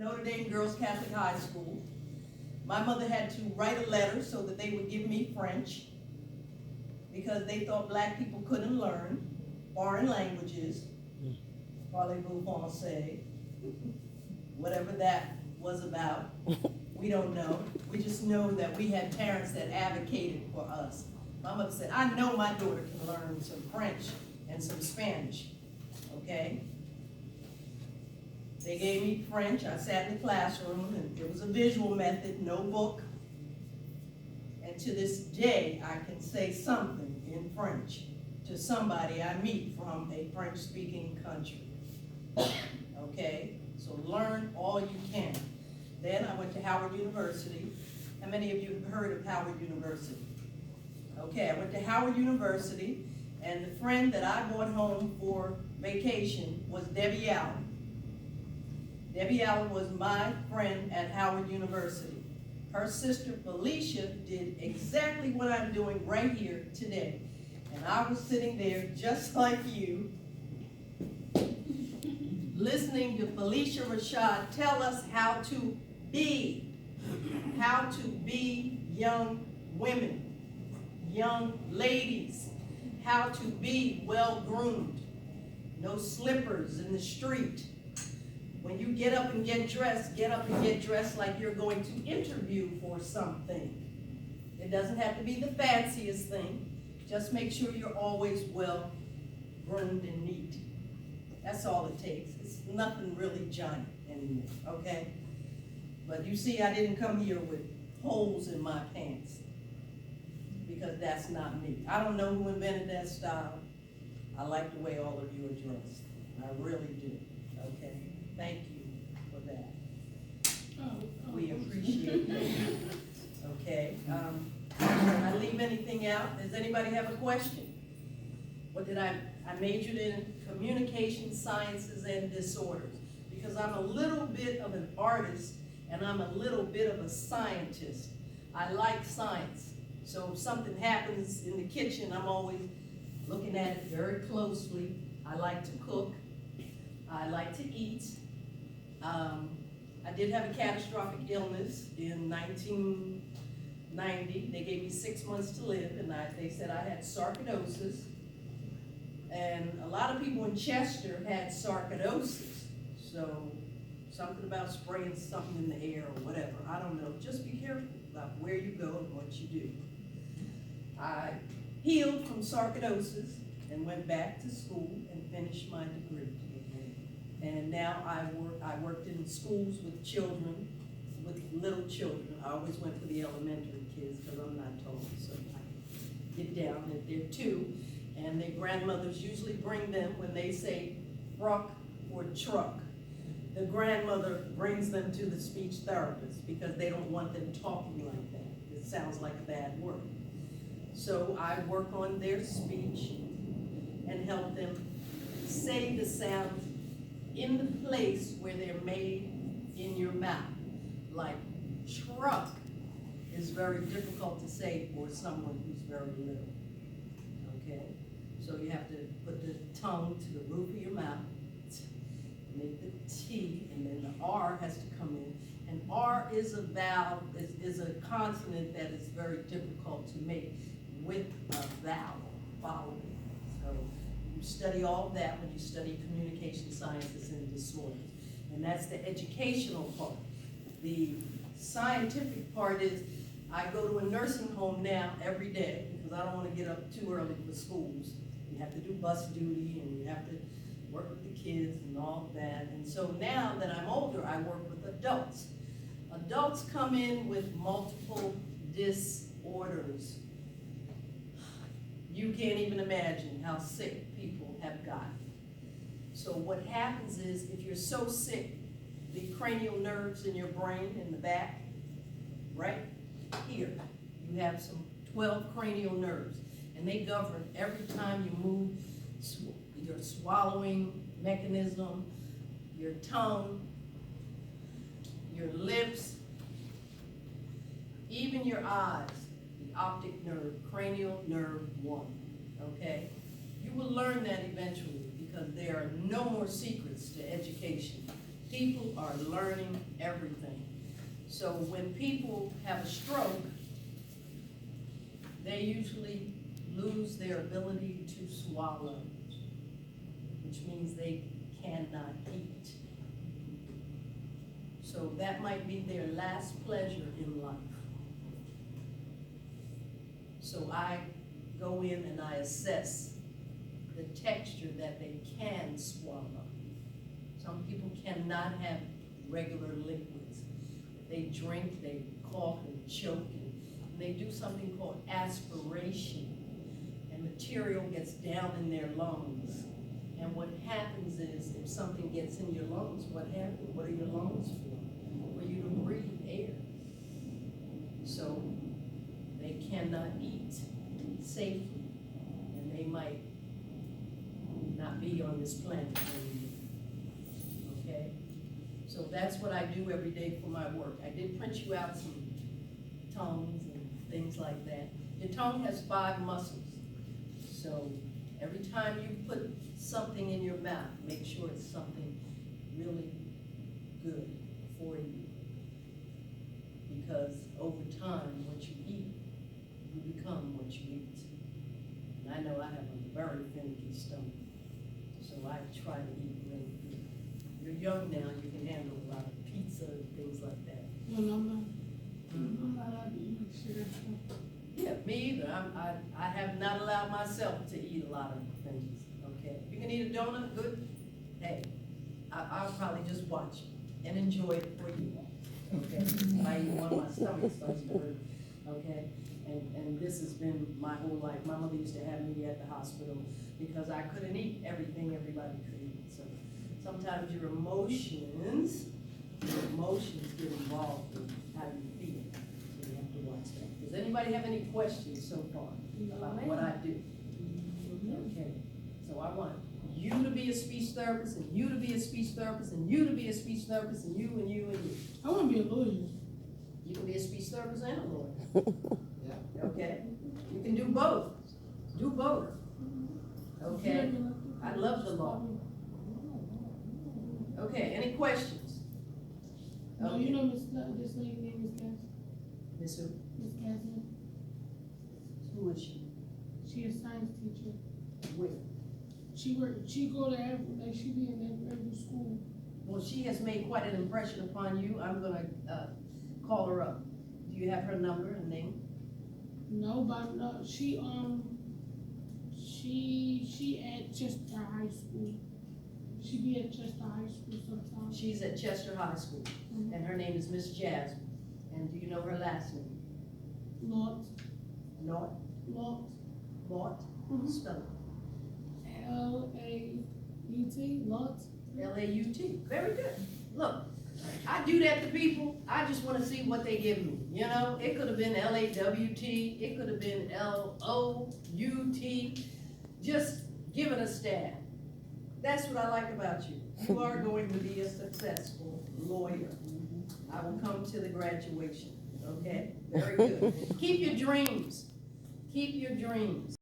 Notre Dame Girls Catholic High School. My mother had to write a letter so that they would give me French because they thought black people couldn't learn foreign languages, parlez-vous français, whatever that was about. We don't know. We just know that we had parents that advocated for us. My mother said, I know my daughter can learn some French and some Spanish, okay? They gave me French. I sat in the classroom, and it was a visual method, no book. And to this day, I can say something in French to somebody I meet from a French-speaking country. Okay? So learn all you can. Then I went to Howard University. How many of you have heard of Howard University? Okay, I went to Howard University, and the friend that I brought home for vacation was Debbie Allen. Debbie Allen was my friend at Howard University. Her sister Phylicia did exactly what I'm doing right here today. And I was sitting there just like you, listening to Phylicia Rashad tell us how to be young women, young ladies, how to be well-groomed, no slippers in the street. When you get up and get dressed like you're going to interview for something. It doesn't have to be the fanciest thing. Just make sure you're always well groomed and neat. That's all it takes. It's nothing really giant anymore, okay? But you see, I didn't come here with holes in my pants because that's not me. I don't know who invented that style. I like the way all of you are dressed. I really do, okay? Thank you for that. We appreciate it. Okay. Did I leave anything out? Does anybody have a question? What did I majored in communication sciences and disorders because I'm a little bit of an artist and I'm a little bit of a scientist. I like science. So if something happens in the kitchen, I'm always looking at it very closely. I like to cook. I like to eat. I did have a catastrophic illness in 1990. They gave me 6 months to live, and they said I had sarcoidosis. And a lot of people in Chester had sarcoidosis. So something about spraying something in the air or whatever. I don't know. Just be careful about where you go and what you do. I healed from sarcoidosis and went back to school and finished my degree. And now I worked in schools with children, with little children. I always went for the elementary kids because I'm not tall, so I get down and they're 2. And their grandmothers usually bring them when they say truck or truck. The grandmother brings them to the speech therapist because they don't want them talking like that. It sounds like a bad word. So I work on their speech and help them say the sounds in the place where they're made in your mouth. Like truck is very difficult to say for someone who's very little, okay? So you have to put the tongue to the roof of your mouth, make the T, and then the R has to come in. And R is a vowel, is a consonant that is very difficult to make with a vowel following. So you study all that when you study communication sciences and disorders. And that's the educational part. The scientific part is I go to a nursing home now every day because I don't want to get up too early for schools. You have to do bus duty and you have to work with the kids and all of that. And so now that I'm older, I work with adults. Adults come in with multiple disorders. You can't even imagine how sick people have gotten. So what happens is if you're so sick, the cranial nerves in your brain in the back, right here, you have some 12 cranial nerves, and they govern every time you move your swallowing mechanism, your tongue, your lips, even your eyes, the optic nerve, cranial nerve 1, okay? You will learn that eventually because there are no more secrets to education. People are learning everything. So when people have a stroke, they usually lose their ability to swallow, which means they cannot eat. So that might be their last pleasure in life. So I go in and I assess the texture that they can swallow. Some people cannot have regular liquids. They drink, they cough and choke, and they do something called aspiration, and material gets down in their lungs. And what happens is, if something gets in your lungs, what happens? What are your lungs for? For you to breathe air. So they cannot eat safely, and they might not be on this planet anymore. Okay? So that's what I do every day for my work. I did print you out some tongues and things like that. Your tongue has 5 muscles. So every time you put something in your mouth, make sure it's something really good for you. Because over time, what you eat, you become what you eat. And I know I have a very finicky stomach, so I try to eat really good. You're young now, you can handle a lot of pizza and things like that. No, I'm not allowed to eat sugar. Yeah, me either. I have not allowed myself to eat a lot of things, okay? If you can eat a donut, good. Hey, I'll probably just watch it and enjoy it for you, okay? If I eat one, my stomach starts to hurt, okay? And this has been my whole life. My mother used to have me at the hospital because I couldn't eat everything everybody could eat. So sometimes your emotions get involved in how you feel. So you have to watch that. Does anybody have any questions so far about what I do? Okay. So I want you to be a speech therapist, and you to be a speech therapist, and you to be a speech therapist, and you and you and you. I want to be a lawyer. You can be a speech therapist and a lawyer. Yeah. Okay. You can do both. Do both. Okay. I love the law. Okay. Any questions? No, you know this lady's name is Cass. Miss who? Miss Cassidy. Who is she? She a science teacher. Where? She go to like she be in every school. Well, she has made quite an impression upon you. I'm gonna call her up. Do you have her number and name? No, but no, she at Chester High School. She be at Chester High School sometimes. She's at Chester High School, and her name is Miss Jasmine. And do you know her last name? Lot. Lot? Lot. Lot? Spell it. L-A-U-T. Lot. L-A-U-T. Very good. Look, I do that to people. I just want to see what they give me. You know, it could have been L-A-W-T. It could have been L-O-U-T. Just give it a stab. That's what I like about you. You are going to be a successful lawyer. I will come to the graduation, okay? Very good. Keep your dreams. Keep your dreams.